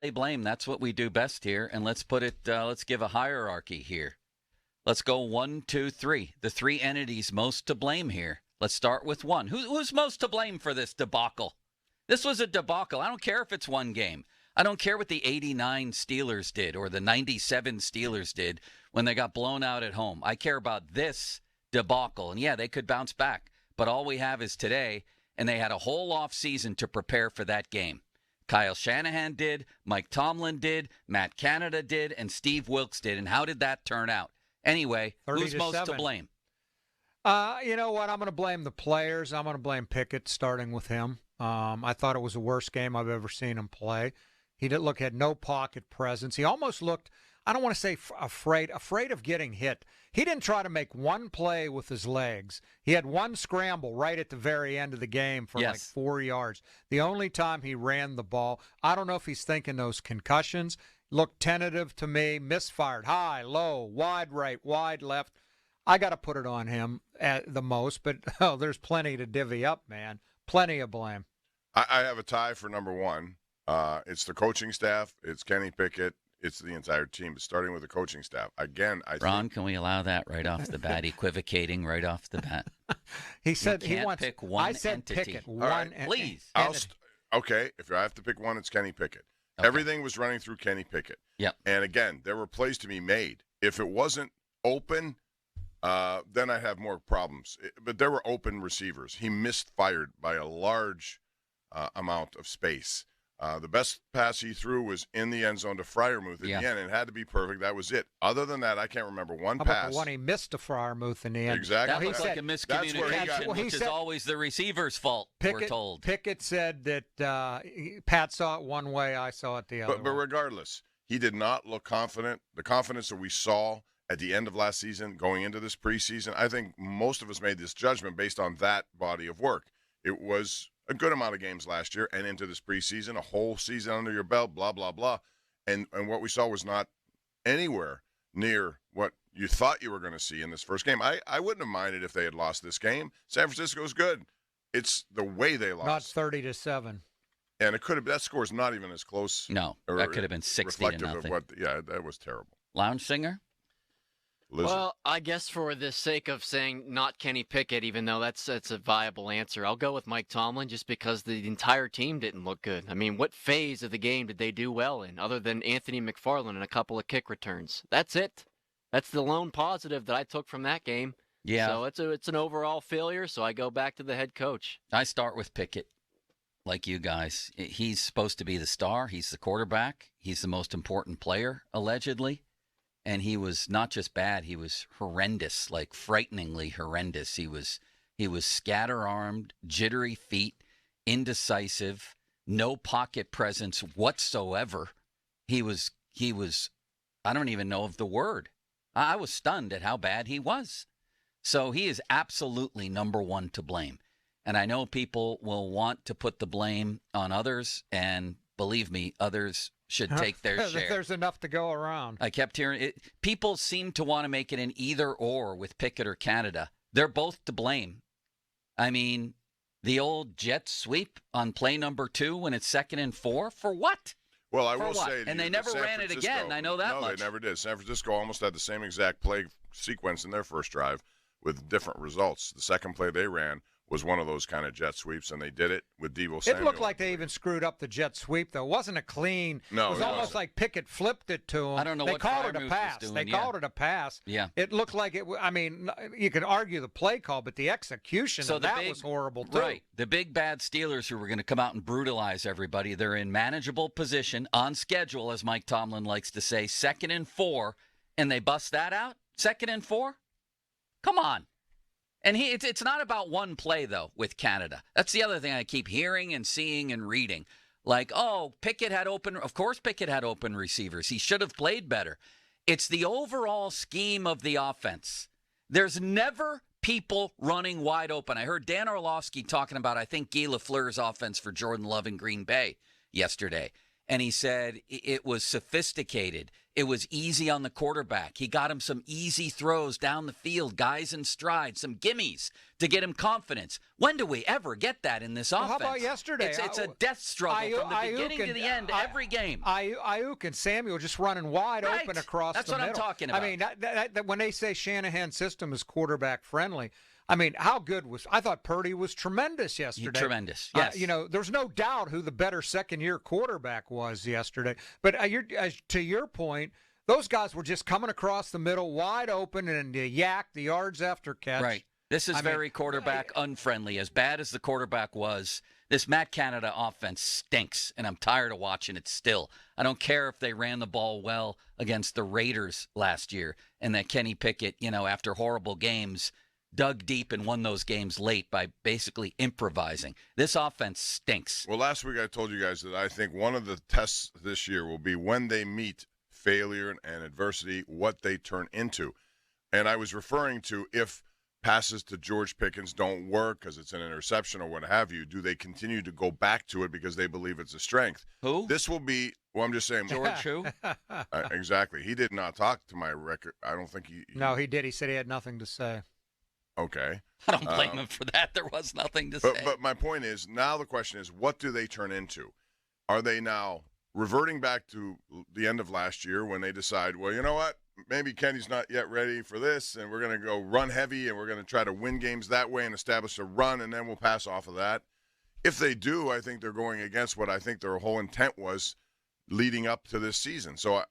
They blame. That's what we do best here. And let's put it, let's give a hierarchy here. Let's go 1, 2, 3. The three entities most to blame here. Let's start with one. Who's most to blame for this debacle? This was a debacle. I don't care if it's one game. I don't care what the 89 Steelers did or the 97 Steelers did when they got blown out at home. I care about this debacle. And, yeah, they could bounce back. But all we have is today, and they had a whole off season to prepare for that game. Kyle Shanahan did, Mike Tomlin did, Matt Canada did, and Steve Wilkes did. And how did that turn out? Anyway, who's most to blame? You know what? I'm going to blame the players. I'm going to blame Pickett, starting with him. I thought it was the worst game I've ever seen him play. He had no pocket presence. He almost looked, I don't want to say afraid of getting hit. He didn't try to make one play with his legs. He had one scramble right at the very end of the game for like 4 yards. The only time he ran the ball. I don't know if he's thinking those concussions. Looked tentative to me, misfired, high, low, wide right, wide left. I got to put it on him at the most, but there's plenty to divvy up, man. Plenty of blame. I have a tie for number one. It's the coaching staff. It's Kenny Pickett. It's the entire team. But starting with the coaching staff. Again, Ron, can we allow that right off the bat? Equivocating right off the bat. He said he wants. Pick one I said entity. Pickett. One, please. Okay, if I have to pick one, it's Kenny Pickett. Okay. Everything was running through Kenny Pickett. Yep. And again, there were plays to be made. If it wasn't open, then I'd have more problems. But there were open receivers. He misfired by a large amount of space. The best pass he threw was in the end zone to Freiermuth at the end. It had to be perfect. That was it. Other than that, I can't remember one How pass. about the one he missed to Freiermuth in the end? Exactly. That looks like a miscommunication, which is always the receiver's fault, we're told. Pickett said that Pat saw it one way, I saw it the other way. But regardless, he did not look confident. The confidence that we saw at the end of last season, going into this preseason, I think most of us made this judgment based on that body of work. It was a good amount of games last year and into this preseason, a whole season under your belt, blah, blah, blah. And what we saw was not anywhere near what you thought you were going to see in this first game. I wouldn't have minded if they had lost this game. San Francisco's good. It's the way they lost. Not 30-7. And it could have, that score's not even as close. No, that could have been 60-0. That was terrible. Lounge singer? Lizard. Well, I guess for the sake of saying not Kenny Pickett, even though that's a viable answer, I'll go with Mike Tomlin just because the entire team didn't look good. I mean, what phase of the game did they do well in other than Anthony McFarland and a couple of kick returns? That's it. That's the lone positive that I took from that game. Yeah. So it's an overall failure, so I go back to the head coach. I start with Pickett, like you guys. He's supposed to be the star. He's the quarterback. He's the most important player, allegedly. And he was not just bad, he was horrendous, like frighteningly horrendous. He was scatter-armed, jittery feet, indecisive, no pocket presence whatsoever. He was I don't even know of the word. I was stunned at how bad he was. So he is absolutely number one to blame. And I know people will want to put the blame on others, and believe me, others should take their share. There's enough to go around. I kept hearing it. People seem to want to make it an either or with Pickett or Canada. They're both to blame. I mean, the old jet sweep on play number 2 when it's 2nd and 4, for what? Well, I will say, and they never ran it again. I know that much. No, they never did. San Francisco almost had the same exact play sequence in their first drive with different results. The second play they ran was one of those kind of jet sweeps, and they did it with Deebo Samuel. It looked like they even screwed up the jet sweep, though. It wasn't a clean. No, it was almost like Pickett flipped it to him. I don't know what called it a pass. Doing, they called it a pass. Yeah. It looked like it. I mean, you could argue the play call, but the execution of that was horrible too. Right. The big bad Steelers who were going to come out and brutalize everybody. They're in manageable position, on schedule, as Mike Tomlin likes to say, 2nd and 4, and they bust that out. 2nd and 4. Come on. And it's not about one play, though, with Canada. That's the other thing I keep hearing and seeing and reading. Like, oh, Pickett had open. Of course Pickett had open receivers. He should have played better. It's the overall scheme of the offense. There's never people running wide open. I heard Dan Orlovsky talking about, I think, Guy Lafleur's offense for Jordan Love in Green Bay yesterday. and he said it was sophisticated. It was easy on the quarterback. He got him some easy throws down the field, guys in stride, some gimmies to get him confidence. When do we ever get that in this offense? How about yesterday? It's a death struggle from the beginning to the end, every game. Ayuk and Samuel just running wide open across That's the middle. That's what I'm talking about. I mean, that, when they say Shanahan's system is quarterback friendly, I mean, how good I thought Purdy was tremendous yesterday. Tremendous, yes. There's no doubt who the better second-year quarterback was yesterday. But to your point, those guys were just coming across the middle wide open and the yards after catch. Right. This is very quarterback unfriendly. As bad as the quarterback was, this Matt Canada offense stinks, and I'm tired of watching it still. I don't care if they ran the ball well against the Raiders last year and that Kenny Pickett, after horrible games, dug deep and won those games late by basically improvising. This offense stinks. Well, last week I told you guys that I think one of the tests this year will be when they meet failure and adversity, what they turn into. And I was referring to if passes to George Pickens don't work because it's an interception or what have you, do they continue to go back to it because they believe it's a strength? Who? This will be, I'm just saying. George who? Exactly. He did not talk to my record. I don't think he. No, he did. He said he had nothing to say. Okay. I don't blame him for that. There was nothing to say. But my point is, now the question is, what do they turn into? Are they now reverting back to the end of last year when they decide, well, you know what? Maybe Kenny's not yet ready for this, and we're going to go run heavy, and we're going to try to win games that way and establish a run, and then we'll pass off of that. If they do, I think they're going against what I think their whole intent was leading up to this season. So,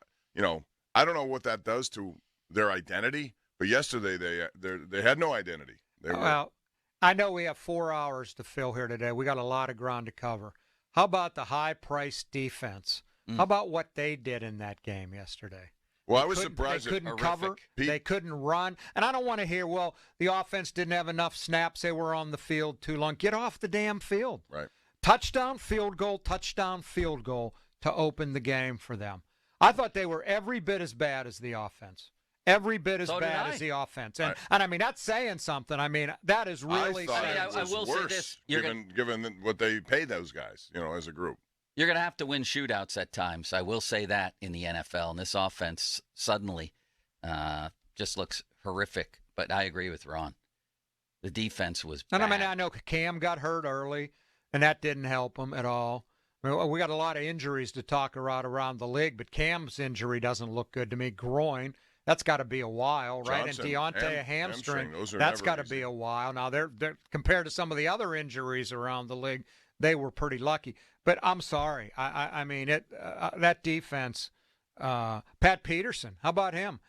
I don't know what that does to their identity. But yesterday they had no identity. Well, I know we have 4 hours to fill here today. We got a lot of ground to cover. How about the high-priced defense? How about what they did in that game yesterday? Well, I was surprised. They couldn't cover. They couldn't run. And I don't want to hear, well, the offense didn't have enough snaps. They were on the field too long. Get off the damn field. Right. Touchdown, field goal to open the game for them. I thought they were every bit as bad as the offense. Every bit as bad as the offense. And I mean, that's saying something. I mean, that is really saying I will say this. Given what they pay those guys, as a group. You're going to have to win shootouts at times. I will say that in the NFL. And this offense suddenly just looks horrific. But I agree with Ron. The defense was bad. And I know Cam got hurt early, and that didn't help him at all. We got a lot of injuries to talk about around the league, but Cam's injury doesn't look good to me. Groin. That's got to be a while, right? Johnson, and Deontay, a hamstring. That's got to be a while. Now, they're compared to some of the other injuries around the league, they were pretty lucky. But I'm sorry. I mean, that defense, Pat Peterson, how about him?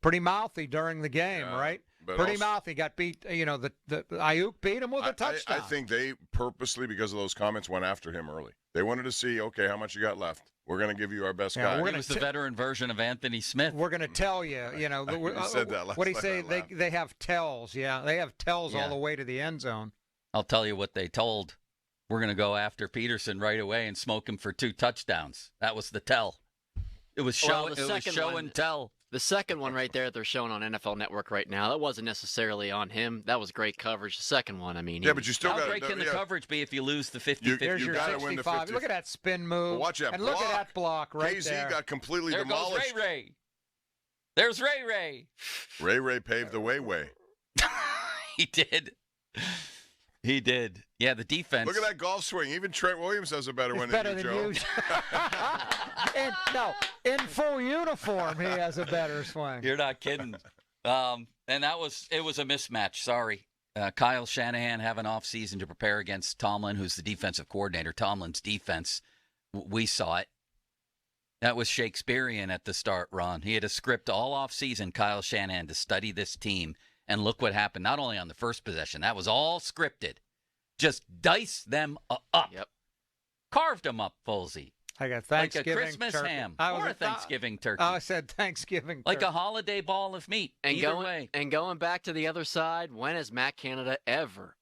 Pretty mouthy during the game, right? Pretty mouthy. Got beat, the Ayuk beat him with a touchdown. I think they purposely, because of those comments, went after him early. They wanted to see, okay, how much you got left? We're going to give you our best guy. He was the veteran version of Anthony Smith. We're going to tell you, said that last what do you say? They have tells. Yeah, they have tells all the way to the end zone. I'll tell you what they told. We're going to go after Peterson right away and smoke him for 2 touchdowns. That was the tell. It was show and tell. The second one right there they're showing on NFL Network right now, that wasn't necessarily on him. That was great coverage. The second one, I mean. Yeah, but you still got to. How great can the coverage be if you lose the 50-50? You got to win the 50. Look at that spin move. Well, watch that and block. Look at that block right there. KZ got completely there demolished. Goes Ray. There's Ray. Ray paved the way. He did. He did. Yeah, the defense. Look at that golf swing. Even Trent Williams has a better one than you, Joe. In full uniform, he has a better swing. You're not kidding. And it was a mismatch. Sorry. Kyle Shanahan having off season to prepare against Tomlin, who's the defensive coordinator. Tomlin's defense, we saw it. That was Shakespearean at the start, Ron. He had a script all off season, Kyle Shanahan, to study this team. And look what happened, not only on the first possession. That was all scripted. Just dice them up. Yep. Carved them up, Folsey. I got Thanksgiving like a Christmas turkey. ham or a Thanksgiving turkey. I said Thanksgiving like turkey. a holiday ball of meat. And either way. And going back to the other side, when has Matt Canada ever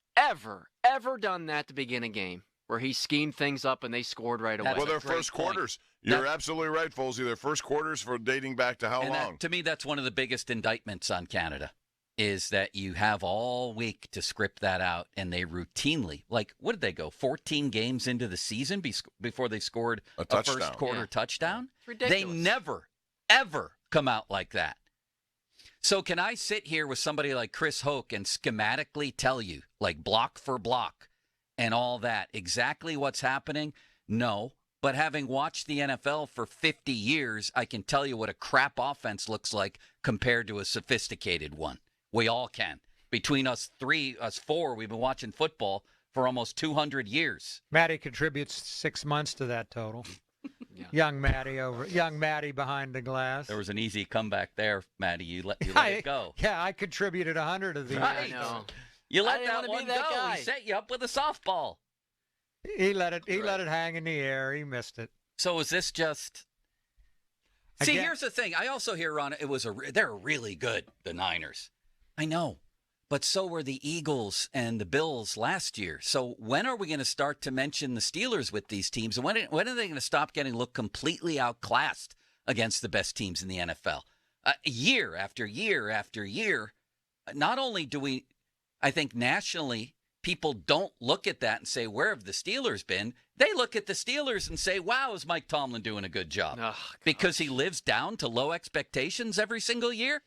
done that to begin a game where he schemed things up and they scored right away? Well, their first quarters. You're absolutely right, Folsey. Their first quarters for dating back to how long? To me, that's one of the biggest indictments on Canada. is that you have all week to script that out, and they routinely, like, what did they go, 14 games into the season before they scored a touchdown. first quarter touchdown? It's ridiculous. They never, ever come out like that. So can I sit here with somebody like Chris Hoke and schematically tell you, like block for block and all that, exactly what's happening? No. But having watched the NFL for 50 years, I can tell you what a crap offense looks like compared to a sophisticated one. We all can. Between us four, we've been watching football for almost 200 years. Matty contributes 6 months to that total. Yeah. Young Matty behind the glass. There was an easy comeback there, Matty. You let it go. Yeah, I contributed 100 of these. Right. I know. You I let didn't that wanna be one that go. guy. He set you up with a softball. He let it hang in the air. He missed it. So is this just? See, Again- here's the thing. I also hear, Ron, they're really good, the Niners. I know, but so were the Eagles and the Bills last year. So when are we going to start to mention the Steelers with these teams? And when are they going to stop getting looked completely outclassed against the best teams in the NFL? Year after year after year. Not only do we, I think nationally, people don't look at that and say, where have the Steelers been? They look at the Steelers and say, wow, is Mike Tomlin doing a good job? Oh, Because he lives down to low expectations every single year?